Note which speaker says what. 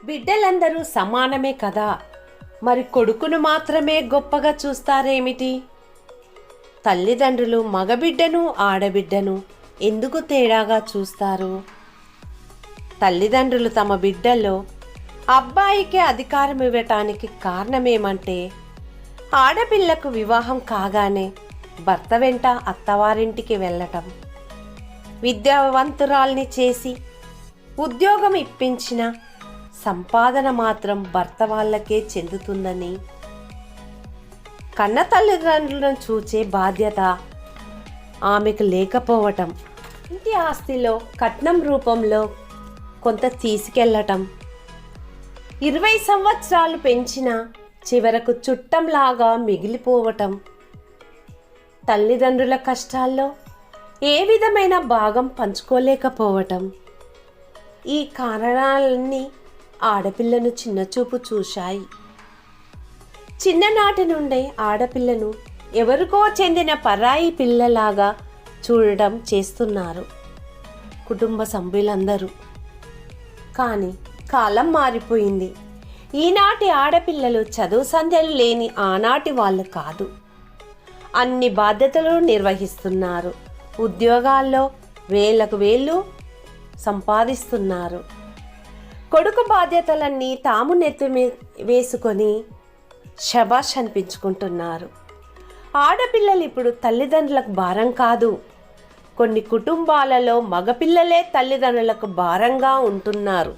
Speaker 1: బిడ్డలందరూ సమానమే కదా, మరి కొడుకును మాత్రమే గొప్పగా చూస్తారేమిటి? తల్లిదండ్రులు మగబిడ్డను ఆడబిడ్డను ఎందుకు తేడాగా చూస్తారు? తల్లిదండ్రులు తమ బిడ్డల్లో అబ్బాయికి అధికారం ఇవ్వటానికి కారణమేమంటే, ఆడపిల్లకు వివాహం కాగానే భర్త వెంట అత్తవారింటికి వెళ్ళటం, విద్యావంతురాల్ని చేసి ఉద్యోగం ఇప్పించిన సంపాదన మాత్రం భర్త వాళ్ళకే చెందుతుందని, కన్న తల్లిదండ్రులను చూచే బాధ్యత ఆమెకు లేకపోవటం, ఇంటి ఆస్తిలో కట్నం రూపంలో కొంత తీసుకెళ్ళటం, 20 సంవత్సరాలు పెంచిన చివరకు చుట్టంలాగా మిగిలిపోవటం, తల్లిదండ్రుల కష్టాల్లో ఏ విధమైన భాగం పంచుకోలేకపోవటం, ఈ కారణాలన్నీ ఆడపిల్లను చిన్నచూపు చూశాయి. చిన్ననాటి నుండే ఆడపిల్లను ఎవరికో చెందిన పరాయి పిల్లలాగా చూడడం చేస్తున్నారు కుటుంబ సభ్యులందరూ. కానీ కాలం మారిపోయింది. ఈనాటి ఆడపిల్లలు చదువు సంధ్యలు లేని ఆనాటి వాళ్ళు కాదు. అన్ని బాధ్యతలు నిర్వహిస్తున్నారు. ఉద్యోగాల్లో వేలకు వేళ్ళు సంపాదిస్తున్నారు. కొడుకు బాధ్యతలన్నీ తాము నెత్తి వేసుకొని శబాష్ అనిపించుకుంటున్నారు. ఆడపిల్లలు ఇప్పుడు తల్లిదండ్రులకు భారం కాదు. కొన్ని కుటుంబాలలో మగపిల్లలే తల్లిదండ్రులకు భారంగా ఉంటున్నారు.